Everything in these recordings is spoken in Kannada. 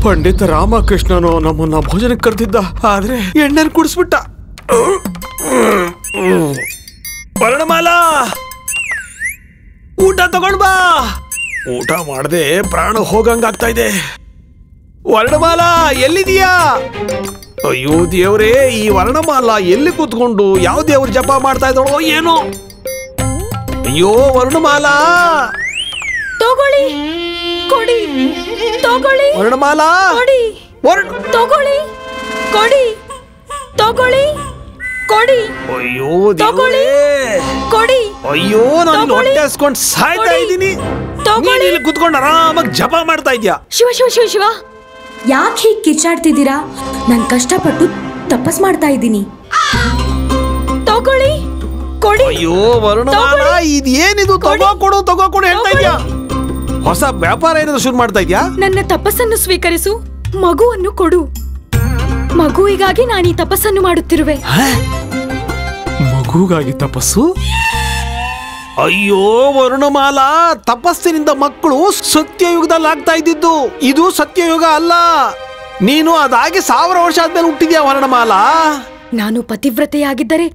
ಪಂಡಿತ ರಾಮಕೃಷ್ಣನು ನಮ್ಮನ್ನ ಭೋಜನಕ್ಕೆ ಕರೆದಿದ್ದ, ಆದ್ರೆ ಎಣ್ಣೆನ್ ಕುಡಿಸ್ಬಿಟ್ಟ. ವರ್ಣಮಾಲಾ, ಊಟ ತಗೊಂಡ್ ಬಾ. ಊಟ ಮಾಡದೆ ಪ್ರಾಣ ಹೋಗಂಗಾಗ್ತಾ ಇದೆ. ವರ್ಣಮಾಲಾ, ಎಲ್ಲಿದೀಯಾ? ಅಯ್ಯೋ ದೇವ್ರೇ, ಈ ವರ್ಣಮಾಲಾ ಎಲ್ಲಿ ಕೂತ್ಕೊಂಡು ಯಾವ ದೇವ್ರ ಜಪ ಮಾಡ್ತಾ ಇದ್ದಾಳೋ ಏನೋ. ಅಯ್ಯೋ ವರ್ಣಮಾಲಾ, ತಗೊಳ್ಳಿ, ಕೊಡಿ, ತಗೊಳ್ಳಿ. ವರ್ಣಮಾಲಾ, ತಗೊಳ್ಳಿ, ಕೊಡಿ, ತಗೊಳ್ಳಿ, ಕೊಡಿ. ಅಯ್ಯೋ ತಗೊಳ್ಳಿ, ಕೊಡಿ. ಅಯ್ಯೋ, ನಾನು ಹೊಟ್ಟೆ ಹಸ್ಕೊಂಡು ಸಾಯ್ತಾ ಇದ್ದೀನಿ. ಇಲ್ಲಿ ಕೂತ್ಕೊಂಡು ಆರಾಮಾಗಿ ಜಪ ಮಾಡ್ತಾ ಇದ್ಯಾ? ಶಿವ ಶಿವ ಶಿವ ಶಿವ, ಯಾಕೆ ಹೀಗೆ ಕಿಚ್ಚಾಡ್ತಿದ್ದೀರಾ? ನಾನು ಕಷ್ಟಪಟ್ಟು ತಪಸ್ ಮಾಡ್ತಾ ಇದ್ದೀನಿ. ತಗೊಳ್ಳಿ, ಕೊಡಿ. ಅಯ್ಯೋ ವರ್ಣಮಾಲಾ, ಇದೇನಿದು? ತಗೋ ಕೊಡು ಹೇಳ್ತಾ ಇದ್ಯಾ? ಹೊಸ ವ್ಯಾಪಾರ ಏನಾದ್ರು ಶುರು ಮಾಡ್ತಾ ಇದ್ಯಾ? ನನ್ನ ತಪಸ್ಸನ್ನು ಸ್ವೀಕರಿಸು, ಮಗುವನ್ನು ಕೊಡು. ಮಗುವಿಗಾಗಿ ನಾನು ಈ ತಪಸ್ಸನ್ನು ಮಾಡುತ್ತಿರುವೆ. ಮಗುಗಾಗಿ ತಪಸ್ಸು? ಅಯ್ಯೋ ವರ್ಣಮಾಲಾ, ತಪಸ್ಸಿನಿಂದ ಮಕ್ಕಳು ಸತ್ಯಯುಗದಲ್ಲಿ ಆಗ್ತಾ ಇದ್ದಿದ್ದು. ಇದು ಸತ್ಯಯುಗ ಅಲ್ಲ. ನೀನು ಅದಾಗಿ 1000 ವರ್ಷ ಆದ್ಮೇಲೆ ಹುಟ್ಟಿದ್ಯಾ ವರ್ಣಮಾಲಾ. ನಾನು ಪತಿವ್ರತೆಯಾಗಿದ್ದರೆ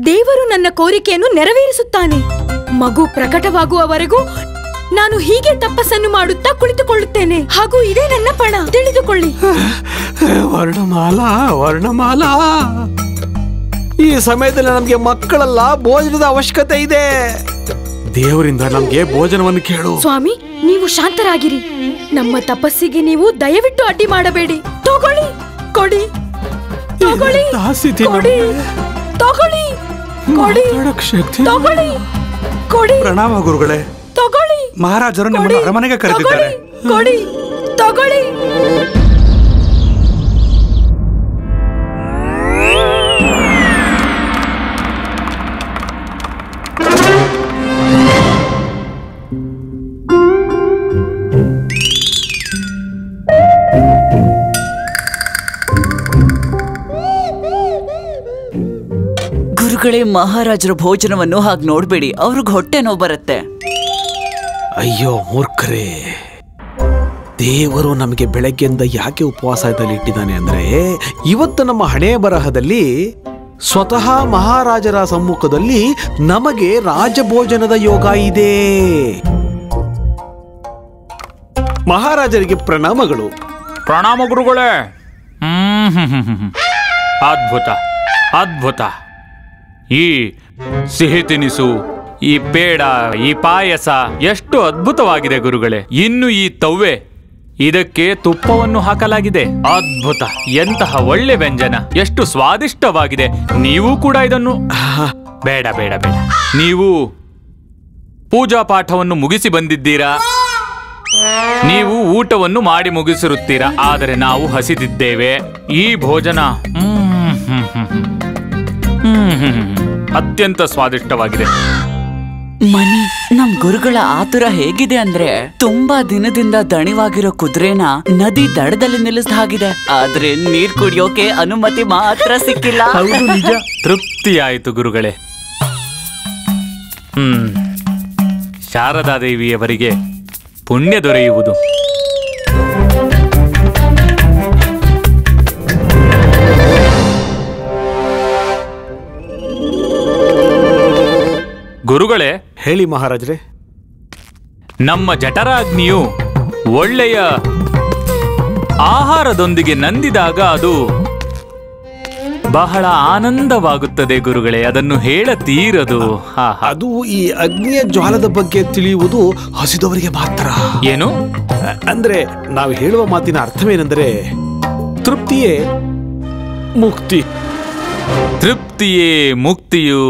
ದೇವರು ನನ್ನ ಕೋರಿಕೆಯನ್ನು ನೆರವೇರಿಸುತ್ತಾನೆ. ಮಗು ಪ್ರಕಟವಾಗುವವರೆಗೂ ನಾನು ಹೀಗೆ ತಪಸ್ಸನ್ನು ಮಾಡುತ್ತಾ ಕುಳಿತುಕೊಳ್ಳುತ್ತೇನೆ. ಹಾಗೂ ಇದೇ ನನ್ನ ಪಣ, ತಿಳಿದುಕೊಳ್ಳಿ. ವರ್ಣಮಾಲಾ, ಈ ಸಮಯದಲ್ಲಿ ನಮ್ಗೆ ಮಕ್ಕಳಲ್ಲ, ಭೋಜನದ ಅವಶ್ಯಕತೆ ಇದೆ. ದೇವರಿಂದ ನಮ್ಗೆ ಭೋಜನವನ್ನು ಕೇಳು. ಸ್ವಾಮಿ, ನೀವು ಶಾಂತರಾಗಿರಿ. ನಮ್ಮ ತಪಸ್ಸಿಗೆ ನೀವು ದಯವಿಟ್ಟು ಅಡ್ಡಿ ಮಾಡಬೇಡಿ. ತಗೊಳ್ಳಿ, ಕೊಡಿ, ತಗೊಳ್ಳಿ, ಕೊಡಿ, ತಗೊಳ್ಳಿ, ಕೊಡಿ, ತಗೊಳ್ಳಿ, ಕೊಡಿ. ಪ್ರಣಾಮ ಗುರುಗಳೇ. ತಗೊಳ್ಳಿ, ಮಹಾರಾಜರು ನಿಮ್ಮನ್ನು ಅರಮನೆಗೆ ಕರೆದಿದ್ದಾರೆ. ಕೊಡಿ, ತಗೊಳ್ಳಿ. ಗುರುಗಳೇ, ಮಹಾರಾಜರ ಭೋಜನವನ್ನು ಹಾಗೆ ನೋಡ್ಬೇಡಿ, ಅವ್ರಿಗೆ ಹೊಟ್ಟೆ ನೋವು ಬರುತ್ತೆ. ಅಯ್ಯೋ ಮೂರ್ಖರೇ, ದೇವರು ನಮಗೆ ಬೆಳಗ್ಗೆಯಿಂದ ಯಾಕೆ ಉಪವಾಸದಲ್ಲಿ ಇಟ್ಟಿದ್ದಾನೆ ಅಂದ್ರೆ, ಇವತ್ತು ನಮ್ಮ ಹಣೆ ಬರಹದಲ್ಲಿ ಸ್ವತಃ ಮಹಾರಾಜರ ಸಮ್ಮುಖದಲ್ಲಿ ನಮಗೆ ರಾಜಭೋಜನದ ಯೋಗ ಇದೆ. ಮಹಾರಾಜರಿಗೆ ಪ್ರಣಾಮಗಳು. ಪ್ರಣಾಮ ಗುರುಗಳೇ. ಅದ್ಭುತ ಅದ್ಭುತ. ಈ ಸಿಹಿ ತಿನಿಸು, ಈ ಪೇಡ, ಈ ಪಾಯಸ ಎಷ್ಟು ಅದ್ಭುತವಾಗಿದೆ ಗುರುಗಳೇ. ಇನ್ನು ಈ ತವ್ವೆ, ಇದಕ್ಕೆ ತುಪ್ಪವನ್ನು ಹಾಕಲಾಗಿದೆ. ಅದ್ಭುತ, ಎಂತಹ ಒಳ್ಳೆ ವ್ಯಂಜನ, ಎಷ್ಟು ಸ್ವಾದಿಷ್ಟವಾಗಿದೆ. ನೀವು ಕೂಡ ಇದನ್ನು ಬೇಡ ಬೇಡ ಬೇಡ, ನೀವು ಪೂಜಾ ಪಾಠವನ್ನು ಮುಗಿಸಿ ಬಂದಿದ್ದೀರಾ, ನೀವು ಊಟವನ್ನು ಮಾಡಿ ಮುಗಿಸಿರುತ್ತೀರಾ. ಆದರೆ ನಾವು ಹಸಿದಿದ್ದೇವೆ. ಈ ಭೋಜನ ಅತ್ಯಂತ ಸ್ವಾದಿಷ್ಟವಾಗಿದೆ. ಮನಿ, ನಮ್ ಗುರುಗಳ ಆತುರ ಹೇಗಿದೆ ಅಂದ್ರೆ, ತುಂಬಾ ದಿನದಿಂದ ದಣಿವಾಗಿರೋ ಕುದುರೆನ ನದಿ ದಡದಲ್ಲಿ ನಿಲ್ಲಿಸಿದ ಹಾಗಿದೆ. ಆದ್ರೆ ನೀರ್ ಕುಡಿಯೋಕೆ ಅನುಮತಿ ಮಾತ್ರ ಸಿಕ್ಕಿಲ್ಲ. ತೃಪ್ತಿಯಾಯಿತು ಗುರುಗಳೇ. ಶಾರದಾದೇವಿಯವರಿಗೆ ಪುಣ್ಯ ದೊರೆಯುವುದು. ಗುರುಗಳೇ, ಹೇಳಿ ಮಹಾರಾಜರೇ. ನಮ್ಮ ಜಠರಾಗ್ನಿಯು ಒಳ್ಳೆಯ ಆಹಾರದೊಂದಿಗೆ ನಂದಿದಾಗ ಅದು ಬಹಳ ಆನಂದವಾಗುತ್ತದೆ ಗುರುಗಳೇ. ಅದನ್ನು ಹೇಳತೀರದು. ಅದು ಈ ಅಗ್ನಿಯ ಜ್ವಾಲದ ಬಗ್ಗೆ ತಿಳಿಯುವುದು ಹಸಿದವರಿಗೆ ಮಾತ್ರ. ಏನು ಅಂದ್ರೆ ನಾವು ಹೇಳುವ ಮಾತಿನ ಅರ್ಥವೇನೆಂದರೆ, ತೃಪ್ತಿಯೇ ಮುಕ್ತಿ. ತೃಪ್ತಿಯೇ ಮುಕ್ತಿಯು.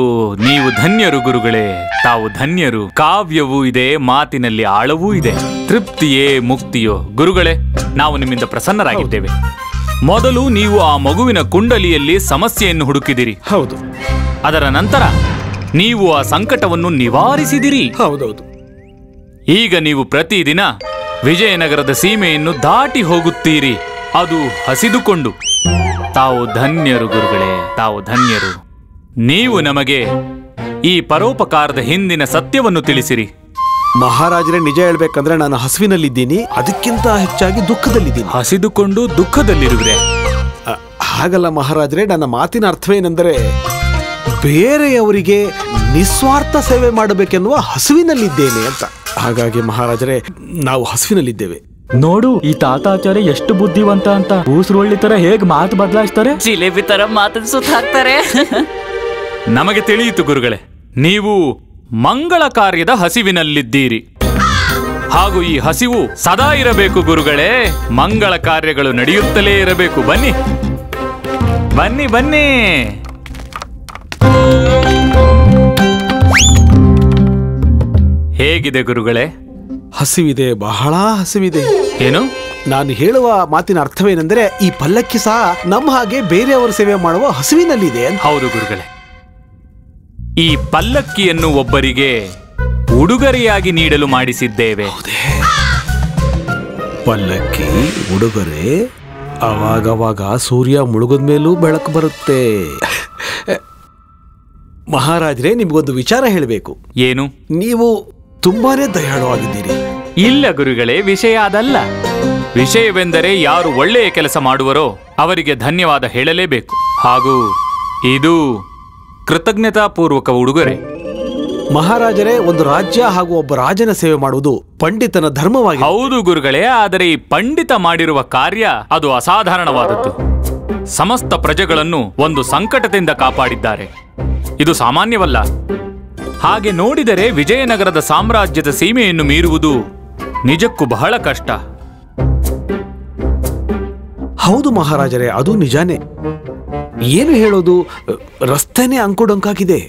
ನೀವು ಧನ್ಯರು ಗುರುಗಳೇ, ತಾವು ಧನ್ಯರು. ಕಾವ್ಯವೂ ಇದೆ, ಮಾತಿನಲ್ಲಿ ಆಳವೂ ಇದೆ. ತೃಪ್ತಿಯೇ ಮುಕ್ತಿಯೋ. ಗುರುಗಳೇ, ನಾವು ನಿಮ್ಮಿಂದ ಪ್ರಸನ್ನರಾಗಿದ್ದೇವೆ. ಮೊದಲು ನೀವು ಆ ಮಗುವಿನ ಕುಂಡಲಿಯಲ್ಲಿ ಸಮಸ್ಯೆಯನ್ನು ಹುಡುಕಿದಿರಿ. ಹೌದು. ಅದರ ನಂತರ ನೀವು ಆ ಸಂಕಟವನ್ನು ನಿವಾರಿಸಿದಿರಿ. ಹೌದೌದು. ಈಗ ನೀವು ಪ್ರತಿದಿನ ವಿಜಯನಗರದ ಸೀಮೆಯನ್ನು ದಾಟಿ ಹೋಗುತ್ತೀರಿ, ಅದು ಹಸಿದುಕೊಂಡು. ತಾವು ಧನ್ಯರು ಗುರುಗಳೇ, ತಾವು ಧನ್ಯರು. ನೀವು ನಮಗೆ ಈ ಪರೋಪಕಾರದ ಹಿಂದಿನ ಸತ್ಯವನ್ನು ತಿಳಿಸಿರಿ. ಮಹಾರಾಜರೇ, ನಿಜ ಹೇಳ್ಬೇಕಂದ್ರೆ ನಾನು ಹಸುವಿನಲ್ಲಿದ್ದೀನಿ, ಅದಕ್ಕಿಂತ ಹೆಚ್ಚಾಗಿ ದುಃಖದಲ್ಲಿದ್ದೀನಿ. ಹಸಿದುಕೊಂಡು ದುಃಖದಲ್ಲಿರುವಿರೆ? ಹಾಗಲ್ಲ ಮಹಾರಾಜರೇ, ನನ್ನ ಮಾತಿನ ಅರ್ಥವೇನೆಂದರೆ ಬೇರೆಯವರಿಗೆ ನಿಸ್ವಾರ್ಥ ಸೇವೆ ಮಾಡಬೇಕೆನ್ನುವ ಹಸುವಿನಲ್ಲಿದ್ದೇನೆ ಅಂತ. ಹಾಗಾಗಿ ಮಹಾರಾಜರೇ, ನಾವು ಹಸುವಿನಲ್ಲಿದ್ದೇವೆ. ನೋಡು ಈ ತಾತಾಚಾರ್ಯ ಎಷ್ಟು ಬುದ್ಧಿವಂತ ಅಂತ. ಊಸರೊಳ್ಳಿ ತರ ಹೇಗ್ ಮಾತು ಬದಲಾಯಿಸ್ತಾರೆ, ಜಿಲೇಬಿ ತರ ಮಾತನ್ನ ಸುತ್ತ ಹಾಕ್ತಾರೆ. ನಮಗೆ ತಿಳಿಯಿತು ಗುರುಗಳೇ, ನೀವು ಮಂಗಳ ಕಾರ್ಯದ ಹಸಿವಿನಲ್ಲಿದ್ದೀರಿ. ಹಾಗೂ ಈ ಹಸಿವು ಸದಾ ಇರಬೇಕು ಗುರುಗಳೇ. ಮಂಗಳ ಕಾರ್ಯಗಳು ನಡೆಯುತ್ತಲೇ ಇರಬೇಕು. ಬನ್ನಿ ಬನ್ನಿ ಬನ್ನಿ. ಹೇಗಿದೆ ಗುರುಗಳೇ? ಹಸಿವಿದೆ, ಬಹಳ ಹಸಿವಿದೆ. ಏನು? ನಾನು ಹೇಳುವ ಮಾತಿನ ಅರ್ಥವೇನೆಂದರೆ ಈ ಪಲ್ಲಕ್ಕಿ ಸಹ ನಮ್ಮ ಹಾಗೆ ಬೇರೆಯವರ ಸೇವೆ ಮಾಡುವ ಹಸುವಿನಲ್ಲಿದೆ. ಹೌದು ಗುರುಗಳೇ, ಈ ಪಲ್ಲಕ್ಕಿಯನ್ನು ಒಬ್ಬರಿಗೆ ಉಡುಗೊರೆಯಾಗಿ ನೀಡಲು ಮಾಡಿಸಿದ್ದೇವೆ. ಪಲ್ಲಕ್ಕಿ ಉಡುಗೊರೆ? ಅವಾಗವಾಗ ಸೂರ್ಯ ಮುಳುಗದ ಮೇಲೂ ಬೆಳಕು ಬರುತ್ತೆ. ಮಹಾರಾಜರೇ, ನಿಮಗೊಂದು ವಿಚಾರ ಹೇಳಬೇಕು. ಏನು? ನೀವು ತುಂಬಾನೇ ದಯಾಳುವಾಗಿದ್ದೀರಿ. ಇಲ್ಲ ಗುರುಗಳೇ, ವಿಷಯ ಅದಲ್ಲ. ವಿಷಯವೆಂದರೆ ಯಾರು ಒಳ್ಳೆಯ ಕೆಲಸ ಮಾಡುವರೋ ಅವರಿಗೆ ಧನ್ಯವಾದ ಹೇಳಲೇಬೇಕು. ಹಾಗೂ ಇದು ಕೃತಜ್ಞತಾಪೂರ್ವಕ ಉಡುಗೊರೆ. ಮಹಾರಾಜರೇ, ಒಂದು ರಾಜ್ಯ ಹಾಗೂ ಒಬ್ಬ ರಾಜನ ಸೇವೆ ಮಾಡುವುದು ಪಂಡಿತನ ಧರ್ಮವಾಗಿದೆ. ಹೌದು ಗುರುಗಳೇ, ಆದರೆ ಈ ಪಂಡಿತ ಮಾಡಿರುವ ಕಾರ್ಯ ಅದು ಅಸಾಧಾರಣವಾದದ್ದು. ಸಮಸ್ತ ಪ್ರಜೆಗಳನ್ನು ಒಂದು ಸಂಕಟದಿಂದ ಕಾಪಾಡಿದ್ದಾರೆ. ಇದು ಸಾಮಾನ್ಯವಲ್ಲ. ಹಾಗೆ ನೋಡಿದರೆ ವಿಜಯನಗರದ ಸಾಮ್ರಾಜ್ಯದ ಸೀಮೆಯನ್ನು ಮೀರುವುದು ನಿಜಕ್ಕೂ ಬಹಳ ಕಷ್ಟ. ಹೌದು ಮಹಾರಾಜರೇ, ಅದು ನಿಜಾನೇ. ಏನು ಹೇಳೋದು, ರಸ್ತೆನೇ ಅಂಕುಡೊಂಕಾಗಿದೆ.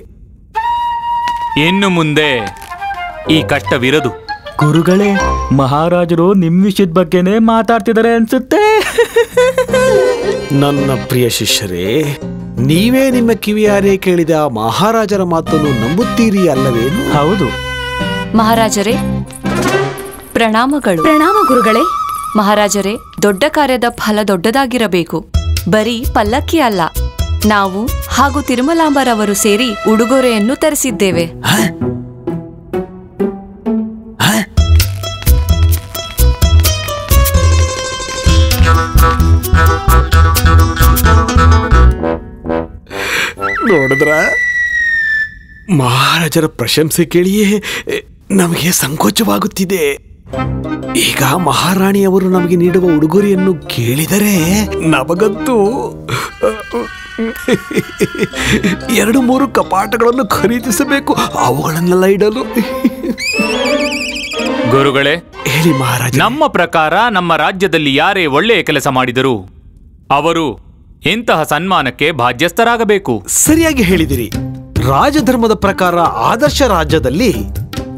ಇನ್ನು ಮುಂದೆ ಈ ಕಷ್ಟವಿರದು. ಗುರುಗಳೇ, ಮಹಾರಾಜರು ನಿಮ್ ವಿಷಯದ ಬಗ್ಗೆನೇ ಮಾತಾಡ್ತಿದ್ದಾರೆ ಅನ್ಸುತ್ತೆ. ನನ್ನ ಪ್ರಿಯ ಶಿಷ್ಯರೇ, ನೀವೇ ನಿಮ್ಮ ಕಿವಿಯಾರೆ ಕೇಳಿದ ಮಹಾರಾಜರ ಮಾತನ್ನು ನಂಬುತ್ತೀರಿ ಅಲ್ಲವೇನು? ಹೌದು ಮಹಾರಾಜರೇ, ಪ್ರಣಾಮಗಳು. ಪ್ರಣಾಮ ಗುರುಗಳೇ. ಮಹಾರಾಜರೇ, ದೊಡ್ಡ ಕಾರ್ಯದ ಫಲ ದೊಡ್ಡದಾಗಿರಬೇಕು. ಬರೀ ಪಲ್ಲಕ್ಕಿ ಅಲ್ಲ, ನಾವು ಹಾಗೂ ತಿರುಮಲಾಂಬರವರು ಸೇರಿ ಉಡುಗೊರೆಯನ್ನು ತರಿಸಿದ್ದೇವೆ. ನೋಡಿದ್ರ, ಮಹಾರಾಜರ ಪ್ರಶಂಸೆ ಕೇಳಿಯೇ ನಮಗೆ ಸಂಕೋಚವಾಗುತ್ತಿದೆ. ಈಗ ಮಹಾರಾಣಿಯವರು ನಮಗೆ ನೀಡುವ ಉಡುಗೊರೆಯನ್ನು ಕೇಳಿದರೆ ನಮಗಂತೂ 2-3 ಕಪಾಟಗಳನ್ನು ಖರೀದಿಸಬೇಕು, ಅವುಗಳನ್ನೆಲ್ಲ ಇಡಲು. ಗುರುಗಳೇ, ಹೇಳಿ ಮಹಾರಾಜ. ನಮ್ಮ ಪ್ರಕಾರ ನಮ್ಮ ರಾಜ್ಯದಲ್ಲಿ ಯಾರೇ ಒಳ್ಳೆಯ ಕೆಲಸ ಮಾಡಿದರೂ ಅವರು ಇಂತಹ ಸನ್ಮಾನಕ್ಕೆ ಬಾಧ್ಯಸ್ಥರಾಗಬೇಕು. ಸರಿಯಾಗಿ ಹೇಳಿದಿರಿ. ರಾಜಧರ್ಮದ ಪ್ರಕಾರ ಆದರ್ಶ ರಾಜ್ಯದಲ್ಲಿ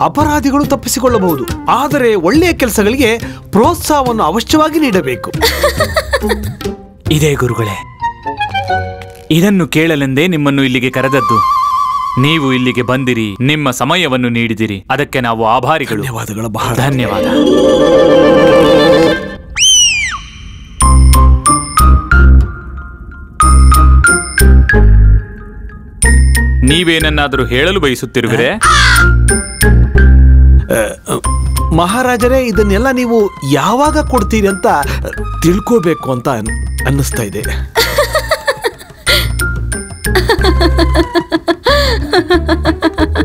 ಅಪರಾಧಿಗಳು ತಪ್ಪಿಸಿಕೊಳ್ಳಬಹುದು, ಆದರೆ ಒಳ್ಳೆಯ ಕೆಲಸಗಳಿಗೆ ಪ್ರೋತ್ಸಾಹವನ್ನು ಅವಶ್ಯವಾಗಿ ನೀಡಬೇಕು. ಇದೇ ಗುರುಗಳೇ, ಇದನ್ನು ಕೇಳಲೆಂದೇ ನಿಮ್ಮನ್ನು ಇಲ್ಲಿಗೆ ಕರೆದದ್ದು. ನೀವು ಇಲ್ಲಿಗೆ ಬಂದಿರಿ, ನಿಮ್ಮ ಸಮಯವನ್ನು ನೀಡಿದಿರಿ, ಅದಕ್ಕೆ ನಾವು ಆಭಾರಿಗಳು. ಧನ್ಯವಾದಗಳು, ಬಹಳ ಧನ್ಯವಾದ. ನೀವೇನನ್ನಾದರೂ ಹೇಳಲು ಬಯಸುತ್ತಿರುವಿರೇ? ಮಹಾರಾಜರೇ, ಇದನ್ನೆಲ್ಲ ನೀವು ಯಾವಾಗ ಕೊಡ್ತೀರಿ ಅಂತ ತಿಳ್ಕೋಬೇಕು ಅಂತ ಅನ್ನಿಸ್ತಾ ಇದೆ.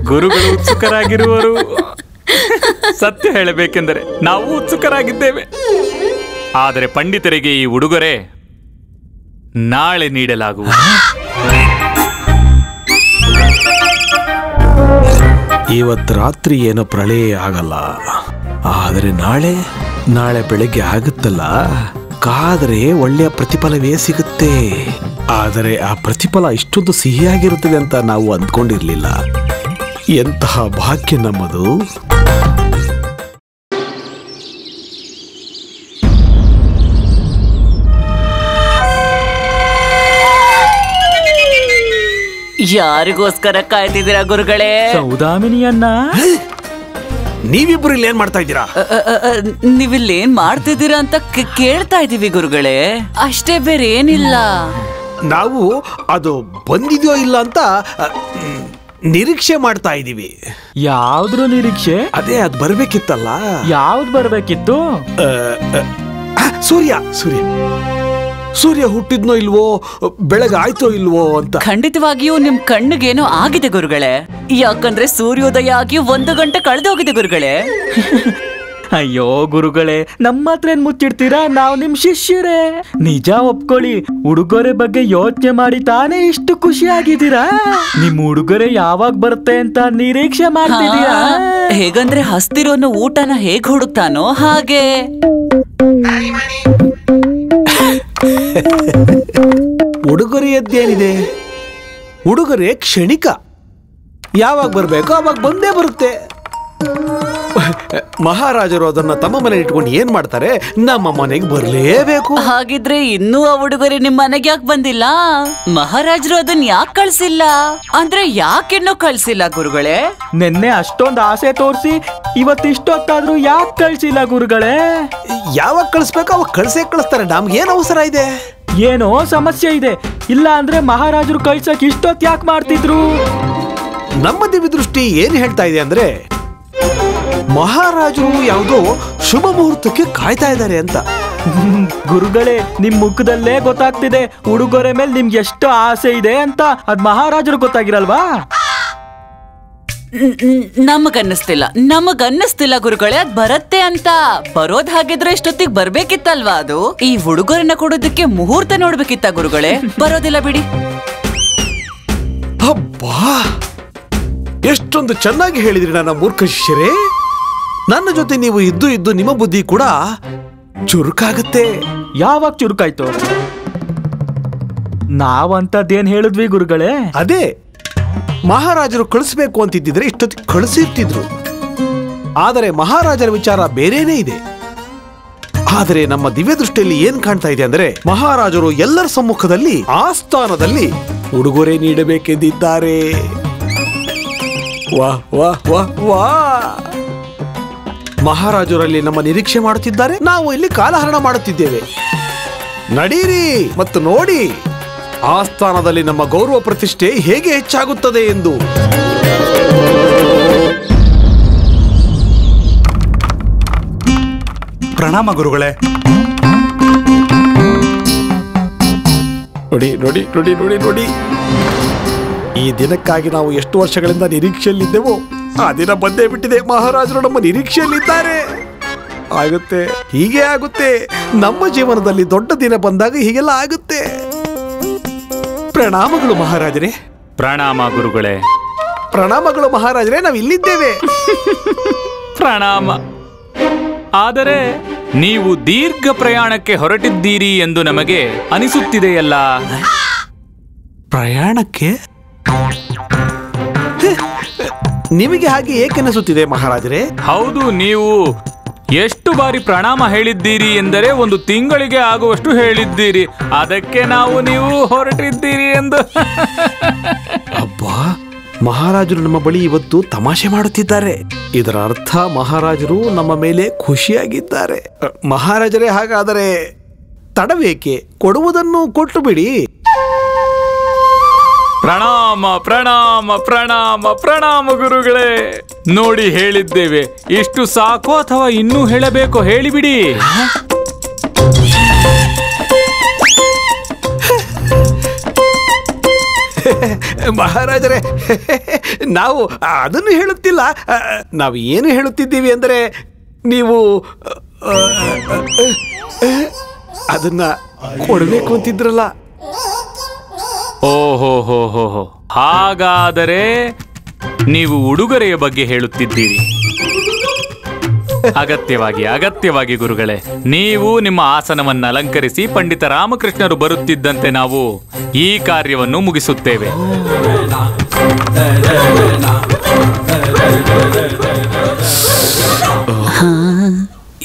ಗುರುಗಳು ಉತ್ಸುಕರಾಗಿರುವರು. ಸತ್ಯ ಹೇಳಬೇಕೆಂದರೆ ನಾವು ಉತ್ಸುಕರಾಗಿದ್ದೇವೆ. ಆದರೆ ಪಂಡಿತರಿಗೆ ಈ ಉಡುಗೊರೆ ನಾಳೆ ನೀಡಲಾಗುವುದು. ಇವತ್ತು ರಾತ್ರಿ ಏನೋ ಪ್ರಳಯ ಆಗಲ್ಲ, ಆದರೆ ನಾಳೆ ಬೆಳಗ್ಗೆ ಆಗುತ್ತಲ್ಲ, ಕಾದರೆ ಒಳ್ಳೆಯ ಪ್ರತಿಫಲವೇ ಸಿಗುತ್ತೆ. ಆದರೆ ಆ ಪ್ರತಿಫಲ ಇಷ್ಟೊಂದು ಸಿಹಿಯಾಗಿರುತ್ತದೆ ಅಂತ ನಾವು ಅಂದ್ಕೊಂಡಿರ್ಲಿಲ್ಲ. ಎಂತಹ ಭಾಗ್ಯ ನಮ್ಮದು. ಯಾರಿಗೋಸ್ಕರ ಕಾಯ್ತಿದ್ದೀರಾ ಗುರುಗಳೇ? ಸೌದಾಮಿನಿಯನ್ನ. ನೀವಿಬ್ರು ಇಲ್ಲಿ ಏನ್ ಮಾಡ್ತಾ ಇದ್ದೀರಾ? ನೀವಿಲ್ಲೇನ್ ಮಾಡ್ತಿದ್ದೀರಾ ಅಂತ ಕೇಳ್ತಾ ಇದೀವಿ ಗುರುಗಳೇ, ಅಷ್ಟೇ, ಬೇರೆ ಏನಿಲ್ಲ. ನಾವು ಅದು ಬಂದಿದೆಯೋ ಇಲ್ಲ ಅಂತ ನಿರೀಕ್ಷೆ ಮಾಡ್ತಾ ಇದೀವಿ. ಯಾವ್ದ್ರ ನಿರೀಕ್ಷೆ? ಅದೇ ಅದ್ ಬರ್ಬೇಕಿತ್ತಲ್ಲ. ಯಾವ್ದು ಬರ್ಬೇಕಿತ್ತು? ಸೂರ್ಯ ಸೂರ್ಯ ಸೂರ್ಯ ಹುಟ್ಟಿದ್ನೋ ಇಲ್ವೋ, ಬೆಳಗಾಯ್ತೋ ಇಲ್ವೋ ಅಂತ. ಖಂಡಿತವಾಗಿಯೂ ನಿಮ್ ಕಣ್ಣಿಗೇನೋ ಆಗಿದೆ ಗುರುಗಳೇ. ಯಾಕಂದ್ರೆ ಸೂರ್ಯೋದಯ ಆಗಿ 1 ಗಂಟೆ ಕಳೆದೋಗಿದೆ ಗುರುಗಳೇ. ಅಯ್ಯೋ ಗುರುಗಳೇ, ನಮ್ಮ ಹತ್ರ ಏನ್ ಮುಚ್ಚಿಡ್ತೀರಾ? ನಾವು ನಿಮ್ ಶಿಷ್ಯರೇ. ನಿಜ ಒಪ್ಕೊಳ್ಳಿ, ಉಡುಗೊರೆ ಬಗ್ಗೆ ಯೋಚನೆ ಮಾಡಿ ತಾನೇ ಇಷ್ಟು ಖುಷಿಯಾಗಿದ್ದೀರಾ. ನಿಮ್ ಉಡುಗೊರೆ ಯಾವಾಗ ಬರುತ್ತೆ ಅಂತ ನಿರೀಕ್ಷೆ ಮಾಡ್ತಿದ್ದೀರಾ. ಹೇಗಂದ್ರೆ ಹಸ್ತಿರೋನು ಊಟನ ಹೇಗ್ ಹುಡುಕ್ತಾನೋ ಹಾಗೆ. ಉಡುಗೊರೆಯದ್ದೇನಿದೆ? ಉಡುಗೊರೆ ಕ್ಷಣಿಕ, ಯಾವಾಗ ಬರ್ಬೇಕೋ ಅವಾಗ ಬಂದೇ ಬರುತ್ತೆ. ಮಹಾರಾಜರು ಅದನ್ನ ತಮ್ಮ ಮನೆ ಇಟ್ಕೊಂಡು ಏನ್ ಮಾಡ್ತಾರೆ? ನಮ್ಮ ಮನೆಗೆ ಬರ್ಲೇಬೇಕು. ಹಾಗಿದ್ರೆ ಇನ್ನೂ ಆ ಉಡುಗೊರೆ ನಿಮ್ ಮನೆಗೆ ಯಾಕೆ ಬಂದಿಲ್ಲ? ಮಹಾರಾಜರು ಅದನ್ನ ಯಾಕೆ ಕಳ್ಸಿಲ್ಲ? ಅಂದ್ರೆ ಯಾಕಿನ್ನೂ ಕಳ್ಸಿಲ್ಲ ಗುರುಗಳೇ? ನಿನ್ನೆ ಅಷ್ಟೊಂದು ಆಸೆ ತೋರಿಸಿ ಇವತ್ತಿಷ್ಟೊತ್ತಾದ್ರೂ ಯಾಕೆ ಕಳ್ಸಿಲ್ಲ ಗುರುಗಳೇ? ಯಾವಾಗ ಕಳಿಸ್ಬೇಕು ಅವಾಗ ಕಳಿಸ್ತಾರೆ. ನಮ್ಗೆ ಏನ್ ಅವಸರ ಇದೆ? ಏನೋ ಸಮಸ್ಯೆ ಇದೆ. ಇಲ್ಲ ಅಂದ್ರೆ ಮಹಾರಾಜರು ಕಳ್ಸಕ್ ಇಷ್ಟೊತ್ತು ಯಾಕೆ ಮಾಡ್ತಿದ್ರು? ನಮ್ಮ ದಿವ್ಯ ದೃಷ್ಟಿ ಏನ್ ಹೇಳ್ತಾ ಇದೆ ಅಂದ್ರೆ, ಮಹಾರಾಜರು ಯಾವುದೋ ಶುಭ ಮುಹೂರ್ತಕ್ಕೆ ಕಾಯ್ತಾ ಇದ್ದಾರೆ ಅಂತ. ಗುರುಗಳೇ, ನಿಮ್ ಮುಖದಲ್ಲೇ ಗೊತ್ತಾಗ್ತಿದೆ ಉಡುಗೊರೆ ಮೇಲೆ ನಿಮ್ಗೆ ಎಷ್ಟು ಆಸೆ ಇದೆ ಅಂತ. ಅದ್ ಮಹಾರಾಜರು ಗೊತ್ತಾಗಿರಲ್ವಾ? ನಮಗನ್ನಿಸ್ತಿಲ್ಲ ಗುರುಗಳೇ, ಅದ್ ಬರತ್ತೆ ಅಂತ. ಬರೋದ್ ಹಾಗಿದ್ರೆ ಇಷ್ಟೊತ್ತಿಗೆ ಬರ್ಬೇಕಿತ್ತಲ್ವಾ? ಅದು ಈ ಉಡುಗೊರೆನ ಕೊಡೋದಕ್ಕೆ ಮುಹೂರ್ತ ನೋಡ್ಬೇಕಿತ್ತ ಗುರುಗಳೇ? ಬರೋದಿಲ್ಲ ಬಿಡಿ. ಅಬ್ಬಾ, ಎಷ್ಟೊಂದು ಚೆನ್ನಾಗಿ ಹೇಳಿದ್ರಿ ನನ್ನ ಮೂರ್ಖ ಶಿಷ್ಯರೇ. ನನ್ನ ಜೊತೆ ನೀವು ಇದ್ದು ನಿಮ್ಮ ಬುದ್ಧಿ ಕೂಡ ಚುರುಕಾಗುತ್ತೆ. ಯಾವಾಗ ಚುರುಕಾಯ್ತು? ನಾವಂತದ್ದೇನ್ ಹೇಳಿದ್ವಿ ಗುರುಗಳೇ? ಅದೇ, ಮಹಾರಾಜರು ಕಳಿಸ್ಬೇಕು ಅಂತಿದ್ದಿದ್ರೆ ಇಷ್ಟೊತ್ತಿಗೆ ಕಳಿಸಿರ್ತಿದ್ರು. ಆದರೆ ಮಹಾರಾಜರ ವಿಚಾರ ಬೇರೇನೇ ಇದೆ. ಆದರೆ ನಮ್ಮ ದಿವ್ಯ ದೃಷ್ಟಿಯಲ್ಲಿ ಏನ್ ಕಾಣ್ತಾ ಇದೆ ಅಂದ್ರೆ, ಮಹಾರಾಜರು ಎಲ್ಲರ ಸಮ್ಮುಖದಲ್ಲಿ ಆಸ್ಥಾನದಲ್ಲಿ ಉಡುಗೊರೆ ನೀಡಬೇಕೆಂದಿದ್ದಾರೆ. ವಾಹ್ ವಾಹ್ ವಾಹ್ ವಾಹ್! ಮಹಾರಾಜರಲ್ಲಿ ನಮ್ಮ ನಿರೀಕ್ಷೆ ಮಾಡುತ್ತಿದ್ದಾರೆ, ನಾವು ಇಲ್ಲಿ ಕಾಲಹರಣ ಮಾಡುತ್ತಿದ್ದೇವೆ. ನಡೀರಿ ಮತ್ತು ನೋಡಿ ಆಸ್ಥಾನದಲ್ಲಿ ನಮ್ಮ ಗೌರವ ಪ್ರತಿಷ್ಠೆ ಹೇಗೆ ಹೆಚ್ಚಾಗುತ್ತದೆ ಎಂದು. ಪ್ರಣಾಮ ಗುರುಗಳೇ. ನೋಡಿ ನೋಡಿ ನೋಡಿ ನೋಡಿ ನೋಡಿ, ಈ ದಿನಕ್ಕಾಗಿ ನಾವು ಎಷ್ಟು ವರ್ಷಗಳಿಂದ ನಿರೀಕ್ಷೆಯಲ್ಲಿದ್ದೆವೋ ಆ ದಿನ ಬಂದೇ ಬಿಟ್ಟಿದೆ. ಮಹಾರಾಜರು ನಮ್ಮ ನಿರೀಕ್ಷೆಯಲ್ಲಿದ್ದಾರೆ. ಆಗುತ್ತೆ, ಹೀಗೆ ಆಗುತ್ತೆ. ನಮ್ಮ ಜೀವನದಲ್ಲಿ ದೊಡ್ಡ ದಿನ ಬಂದಾಗ ಹೀಗೆಲ್ಲ ಆಗುತ್ತೆ. ಪ್ರಣಾಮಗಳು ಮಹಾರಾಜರೇ. ಪ್ರಣಾಮ ಗುರುಗಳೇ. ಪ್ರಣಾಮಗಳು ಮಹಾರಾಜರೇ, ನಾವು ಇಲ್ಲಿದ್ದೇವೆ. ಪ್ರಣಾಮ. ಆದರೆ ನೀವು ದೀರ್ಘ ಪ್ರಯಾಣಕ್ಕೆ ಹೊರಟಿದ್ದೀರಿ ಎಂದು ನಮಗೆ ಅನಿಸುತ್ತಿದೆಯಲ್ಲ? ಪ್ರಯಾಣಕ್ಕೆ? ನಿಮಗೆ ಹಾಗೆ ಏಕೆನಿಸುತ್ತಿದೆ ಮಹಾರಾಜರೇ? ಹೌದು, ನೀವು ಎಷ್ಟು ಬಾರಿ ಪ್ರಣಾಮ ಹೇಳಿದ್ದೀರಿ ಎಂದರೆ 1 ತಿಂಗಳಿಗೆ ಆಗುವಷ್ಟು ಹೇಳಿದ್ದೀರಿ. ಅದಕ್ಕೆ ನೀವು ಹೊರಟಿದ್ದೀರಿ ಎಂದು. ಅಬ್ಬಾ, ಮಹಾರಾಜರು ನಮ್ಮ ಬಳಿ ಇವತ್ತು ತಮಾಷೆ ಮಾಡುತ್ತಿದ್ದಾರೆ. ಇದರ ಅರ್ಥ ಮಹಾರಾಜರು ನಮ್ಮ ಮೇಲೆ ಖುಷಿಯಾಗಿದ್ದಾರೆ. ಮಹಾರಾಜರೇ, ಹಾಗಾದರೆ ತಡವೇಕೆ? ಕೊಡುವುದನ್ನು ಕೊಟ್ಟು ಬಿಡಿ. ಪ್ರಣಾಮ ಪ್ರಣಾಮ ಪ್ರಣಾಮ ಪ್ರಣಾಮ ಗುರುಗಳೇ. ನೋಡಿ, ಹೇಳಿದ್ದೇವೆ. ಇಷ್ಟು ಸಾಕು ಅಥವಾ ಇನ್ನೂ ಹೇಳಬೇಕೋ? ಹೇಳಿಬಿಡಿ. ಮಹಾರಾಜರೇ, ನಾವು ಅದನ್ನು ಹೇಳುತ್ತಿಲ್ಲ. ನಾವು ಏನು ಹೇಳುತ್ತಿದ್ದೀವಿ ಅಂದರೆ, ನೀವು ಅದನ್ನ ಕೊಡಬೇಕು ಅಂತಿದ್ರಲ್ಲ. ಓಹೋ ಹೋ ಹೋ ಹೋ, ಹಾಗಾದರೆ ನೀವು ಉಡುಗೊರೆಯ ಬಗ್ಗೆ ಹೇಳುತ್ತಿದ್ದೀರಿ. ಅಗತ್ಯವಾಗಿ ಗುರುಗಳೇ. ನೀವು ನಿಮ್ಮ ಆಸನವನ್ನು ಅಲಂಕರಿಸಿ ಪಂಡಿತ ರಾಮಕೃಷ್ಣರು ಬರುತ್ತಿದ್ದಂತೆ ನಾವು ಈ ಕಾರ್ಯವನ್ನು ಮುಗಿಸುತ್ತೇವೆ.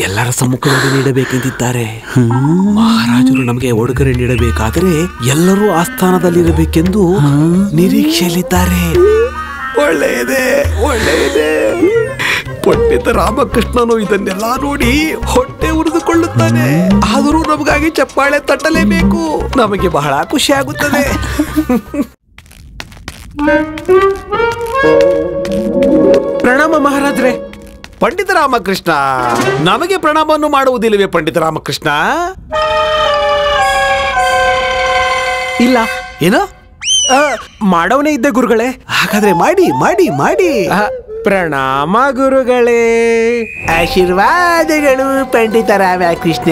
ಎಲ್ಲರ ಸಮ್ಮುಖದಲ್ಲಿ ನೀಡಬೇಕೆಂದಿದ್ದಾರೆ. ಮಹಾರಾಜರು ನಮಗೆ ಉಡುಗೊರೆ ನೀಡಬೇಕಾದರೆ ಎಲ್ಲರೂ ಆಸ್ಥಾನದಲ್ಲಿರಬೇಕೆಂದು ನಿರೀಕ್ಷೆಯಲ್ಲಿದ್ದಾರೆ. ಒಳ್ಳೆಯದೇ, ಒಳ್ಳೆಯದೇ. ಪಂಡಿತ ರಾಮಕೃಷ್ಣನು ಇದನ್ನೆಲ್ಲ ನೋಡಿ ಹೊಟ್ಟೆ ಉರಿದುಕೊಳ್ಳುತ್ತಾನೆ. ಆದರೂ ನಮಗಾಗಿ ಚಪ್ಪಾಳೆ ತಟ್ಟಲೇಬೇಕು. ನಮಗೆ ಬಹಳ ಖುಷಿ ಆಗುತ್ತದೆ. ಪ್ರಣಾಮ ಮಹಾರಾಜ್ರೆ. ಪಂಡಿತ ರಾಮಕೃಷ್ಣ, ನಮಗೆ ಪ್ರಣಾಮವನ್ನು ಮಾಡುವುದಿಲ್ಲವೇ ಪಂಡಿತ ರಾಮಕೃಷ್ಣ? ಇಲ್ಲ. ಏನು? ಮಾಡವನೇ ಇದ್ದೆ ಗುರುಗಳೇ. ಹಾಗಾದ್ರೆ ಮಾಡಿ ಮಾಡಿ ಮಾಡಿ. ಪ್ರಣಾಮ ಗುರುಗಳೇ. ಆಶೀರ್ವಾದಗಳು ಪಂಡಿತ ರಾಮಕೃಷ್ಣ.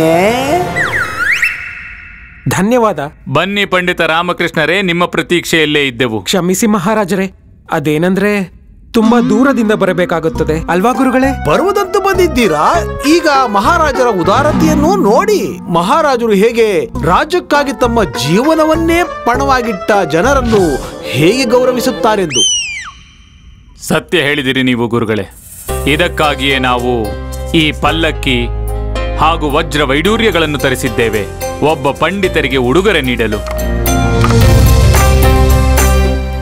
ಧನ್ಯವಾದ. ಬನ್ನಿ ಪಂಡಿತ ರಾಮಕೃಷ್ಣರೇ, ನಿಮ್ಮ ಪ್ರತೀಕ್ಷೆಯಲ್ಲೇ ಇದ್ದೆವು. ಕ್ಷಮಿಸಿ ಮಹಾರಾಜರೇ, ಅದೇನಂದ್ರೆ ತುಂಬಾ ದೂರದಿಂದ ಬರಬೇಕಾಗುತ್ತದೆ ಅಲ್ವಾ ಗುರುಗಳೇ? ಬರುವುದಂತೂ ಬಂದಿದ್ದೀರಾ. ಈಗ ಮಹಾರಾಜರ ಉದಾರತೆಯನ್ನು ನೋಡಿ. ಮಹಾರಾಜರು ಹೇಗೆ ರಾಜ್ಯಕ್ಕಾಗಿ ತಮ್ಮ ಜೀವನವನ್ನೇ ಪಣವಾಗಿಟ್ಟ ಜನರನ್ನು ಹೇಗೆ ಗೌರವಿಸುತ್ತಾರೆಂದು. ಸತ್ಯ ಹೇಳಿದಿರಿ ನೀವು ಗುರುಗಳೇ. ಇದಕ್ಕಾಗಿಯೇ ನಾವು ಈ ಪಲ್ಲಕ್ಕಿ ಹಾಗೂ ವಜ್ರ ವೈಡೂರ್ಯಗಳನ್ನು ತರಿಸಿದ್ದೇವೆ, ಒಬ್ಬ ಪಂಡಿತರಿಗೆ ಉಡುಗೊರೆ ನೀಡಲು.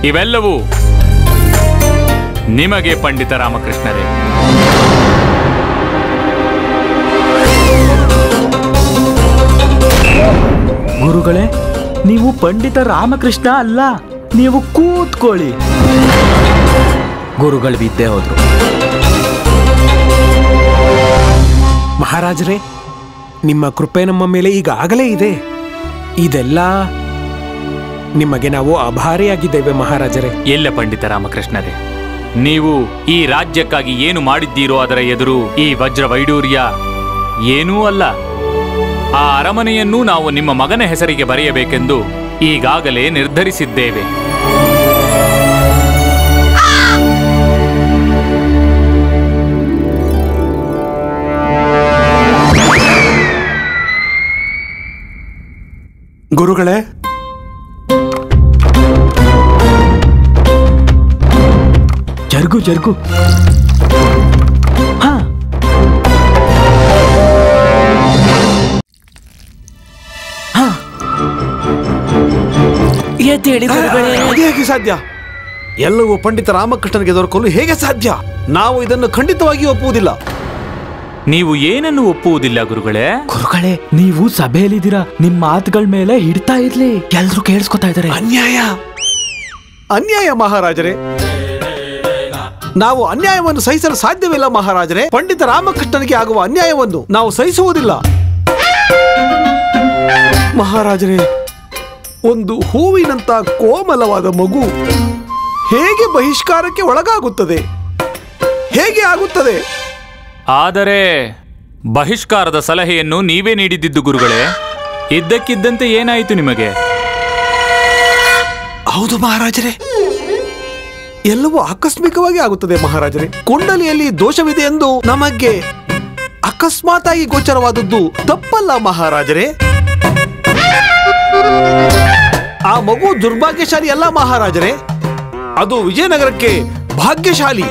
ಇವೆಲ್ಲವೂ ನಿಮಗೆ ಪಂಡಿತ ರಾಮಕೃಷ್ಣರೇ. ಗುರುಗಳೇ, ನೀವು ಪಂಡಿತ ರಾಮಕೃಷ್ಣ ಅಲ್ಲ, ನೀವು ಕೂತ್ಕೊಳ್ಳಿ. ಗುರುಗಳು ಬಿದ್ದೆ ಹೋದ್ರು. ಮಹಾರಾಜರೇ, ನಿಮ್ಮ ಕೃಪೆ ನಮ್ಮ ಮೇಲೆ ಈಗಾಗಲೇ ಇದೆ. ಇದೆಲ್ಲ ನಿಮಗೆ ನಾವು ಆಭಾರಿಯಾಗಿದ್ದೇವೆ ಮಹಾರಾಜರೇ. ಎಲ್ಲ ಪಂಡಿತ ರಾಮಕೃಷ್ಣರೇ, ನೀವು ಈ ರಾಜ್ಯಕ್ಕಾಗಿ ಏನು ಮಾಡಿದ್ದೀರೋ ಅದರ ಎದುರು ಈ ವಜ್ರ ವೈಡೂರ್ಯ ಏನೂ ಅಲ್ಲ. ಆ ಅರಮನೆಯನ್ನೂ ನಾವು ನಿಮ್ಮ ಮಗನ ಹೆಸರಿಗೆ ಬರೆಯಬೇಕೆಂದು ಈಗಾಗಲೇ ನಿರ್ಧರಿಸಿದ್ದೇವೆ. ಗುರುಗಳೇ, ಜರ್ಗು ಜರ್ಗು. ಹಾ, ಎದ್ದೇಳಿ ಗುರುಗಳೇ. ಹೇಗೆ ಸಾಧ್ಯ? ಎಲ್ಲವೂ ಪಂಡಿತ ರಾಮಕೃಷ್ಣನಿಗೆ ದೊರಕಲು ಹೇಗೆ ಸಾಧ್ಯ? ನಾವು ಇದನ್ನು ಖಂಡಿತವಾಗಿ ಒಪ್ಪುವುದಿಲ್ಲ. ನೀವು ಏನನ್ನು ಒಪ್ಪುವುದಿಲ್ಲ ಗುರುಗಳೇ? ಗುರುಗಳೇ, ನೀವು ಸಭೆಯಲ್ಲಿದ್ದೀರಾ, ನಿಮ್ ಮಾತುಗಳ ಮೇಲೆ ಹಿಡ್ತಾ ಇರ್ಲಿ, ಎಲ್ರು ಕೇಳಿಸ್ಕೊತಾ ಇದಾರೆ. ಅನ್ಯಾಯ, ಅನ್ಯಾಯ ಮಹಾರಾಜರೇ. ನಾವು ಅನ್ಯಾಯವನ್ನು ಸಹಿಸಲು ಸಾಧ್ಯವಿಲ್ಲ ಮಹಾರಾಜರೇ. ಪಂಡಿತ ರಾಮಕೃಷ್ಣನಿಗೆ ಆಗುವ ಅನ್ಯಾಯವನ್ನು ನಾವು ಸಹಿಸುವುದಿಲ್ಲ ಮಹಾರಾಜರೇ. ಒಂದು ಹೂವಿನಂತ ಕೋಮಲವಾದ ಮಗು ಹೇಗೆ ಬಹಿಷ್ಕಾರಕ್ಕೆ ಒಳಗಾಗುತ್ತದೆ? ಹೇಗೆ ಆಗುತ್ತದೆ? ಆದರೆ ಬಹಿಷ್ಕಾರದ ಸಲಹೆಯನ್ನು ನೀವೇ ನೀಡಿದ್ದು ಗುರುಗಳೇ. ಇದ್ದಕ್ಕಿದ್ದಂತೆ ಏನಾಯಿತು ನಿಮಗೆ? ಹೌದು ಮಹಾರಾಜರೇ, ಎಲ್ಲವೂ ಆಕಸ್ಮಿಕವಾಗಿ ಆಗುತ್ತದೆ ಮಹಾರಾಜರೇ. ಕುಂಡಲಿಯಲ್ಲಿ ದೋಷವಿದೆ ಎಂದು ನಮಗೆ ಅಕಸ್ಮಾತ್ ಆಗಿ ಗೋಚರವಾದದ್ದು ತಪ್ಪಲ್ಲ ಮಹಾರಾಜರೇ. ಆ ಮಗು ದುರ್ಭಾಗ್ಯಶಾಲಿ ಅಲ್ಲ ಮಹಾರಾಜರೇ, ಅದು ವಿಜಯನಗರಕ್ಕೆ ಭಾಗ್ಯಶಾಲಿ.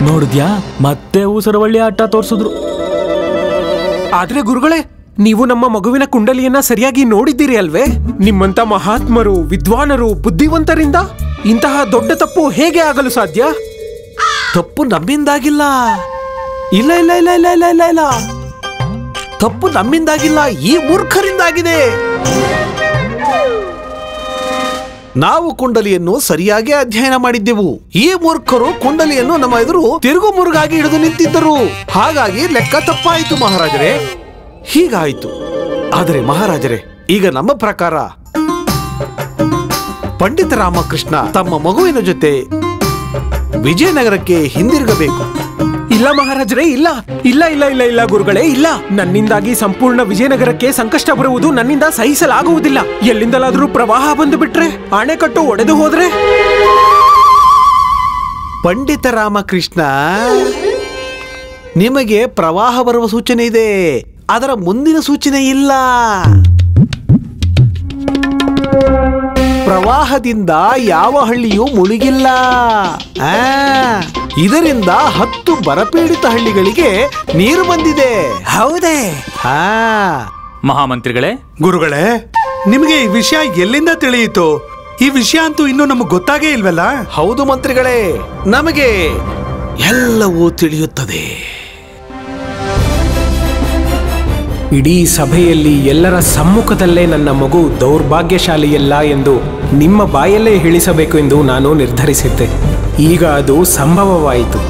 ನೋಡಿದ್ಯಾ, ಮತ್ತೆ ಊಸರವಳ್ಳಿ ಆಟ ತೋರಿಸಿದ್ರು. ಆದ್ರೆ ಗುರುಗಳೇ, ನೀವು ನಮ್ಮ ಮಗುವಿನ ಕುಂಡಲಿಯನ್ನ ಸರಿಯಾಗಿ ನೋಡಿದ್ದೀರಿ ಅಲ್ವೇ? ನಿಮ್ಮಂತ ಮಹಾತ್ಮರು, ವಿದ್ವಾನರು, ಬುದ್ಧಿವಂತರಿಂದ ಇಂತಹ ದೊಡ್ಡ ತಪ್ಪು ಹೇಗೆ ಆಗಲು ಸಾಧ್ಯ? ತಪ್ಪು ನಮ್ಮಿಂದಾಗಿಲ್ಲ. ಇಲ್ಲ ಇಲ್ಲ ಇಲ್ಲ ಇಲ್ಲ ಇಲ್ಲ ಇಲ್ಲ ಇಲ್ಲ, ತಪ್ಪು ನಮ್ಮಿಂದಾಗಿಲ್ಲ, ಈ ಮೂರ್ಖರಿಂದಾಗಿದೆ. ನಾವು ಕುಂಡಲಿಯನ್ನು ಸರಿಯಾಗಿ ಅಧ್ಯಯನ ಮಾಡಿದ್ದೆವು. ಈ ಮೂರ್ಖರು ಕುಂಡಲಿಯನ್ನು ನಮ್ಮ ಎದುರು ತಿರುಗು ಮುರುಗಾಗಿ ಹಿಡಿದು ನಿಂತಿದ್ದರು. ಹಾಗಾಗಿ ಲೆಕ್ಕ ತಪ್ಪಾಯಿತು ಮಹಾರಾಜರೇ. ಹೀಗಾಯಿತು. ಆದರೆ ಮಹಾರಾಜರೇ, ಈಗ ನಮ್ಮ ಪ್ರಕಾರ ಪಂಡಿತ ರಾಮಕೃಷ್ಣ ತಮ್ಮ ಮಗುವಿನ ಜೊತೆ ವಿಜಯನಗರಕ್ಕೆ ಹಿಂದಿರುಗಬೇಕು. ಇಲ್ಲ ಮಹಾರಾಜರೇ, ಇಲ್ಲ ಇಲ್ಲ ಇಲ್ಲ ಇಲ್ಲ ಇಲ್ಲ ಗುರುಗಳೇ, ಇಲ್ಲ. ನನ್ನಿಂದಾಗಿ ಸಂಪೂರ್ಣ ವಿಜಯನಗರಕ್ಕೆ ಸಂಕಷ್ಟ ಬರುವುದು ನನ್ನಿಂದ ಸಹಿಸಲಾಗುವುದಿಲ್ಲ. ಎಲ್ಲಿಂದಲಾದ್ರೂ ಪ್ರವಾಹ ಬಂದು ಬಿಟ್ರೆ, ಅಣೆಕಟ್ಟು ಒಡೆದು ಹೋದ್ರೆ? ಪಂಡಿತ ರಾಮಕೃಷ್ಣ, ನಿಮಗೆ ಪ್ರವಾಹ ಬರುವ ಸೂಚನೆ ಇದೆ, ಅದರ ಮುಂದಿನ ಸೂಚನೆ ಇಲ್ಲ. ಪ್ರವಾಹದಿಂದ ಯಾವ ಹಳ್ಳಿಯೂ ಮುಳುಗಿಲ್ಲ. ಇದರಿಂದ 10 ಬರಪೀಡಿತ ಹಳ್ಳಿಗಳಿಗೆ ನೀರು ಬಂದಿದೆ. ಹೌದೇ? ಮಹಾಮಂತ್ರಿಗಳೇ, ಗುರುಗಳೇ, ನಿಮಗೆ ಈ ವಿಷಯ ಎಲ್ಲಿಂದ ತಿಳಿಯಿತು? ಈ ವಿಷಯ ಅಂತೂ ಇನ್ನೂ ನಮಗೆ ಗೊತ್ತಾಗೇ ಇಲ್ವಲ್ಲ? ಹೌದು ಮಂತ್ರಿಗಳೇ, ನಮಗೆ ಎಲ್ಲವೂ ತಿಳಿಯುತ್ತದೆ. ಇಡೀ ಸಭೆಯಲ್ಲಿ ಎಲ್ಲರ ಸಮ್ಮುಖದಲ್ಲೇ ನನ್ನ ಮಗು ದೌರ್ಭಾಗ್ಯಶಾಲಿಯಲ್ಲ ಎಂದು ನಿಮ್ಮ ಬಾಯಲ್ಲೇ ಹೇಳಿಸಬೇಕು ಎಂದು ನಾನು ನಿರ್ಧರಿಸಿದ್ದೆ. ಈಗ ಅದು ಸಂಭವವಾಯಿತು.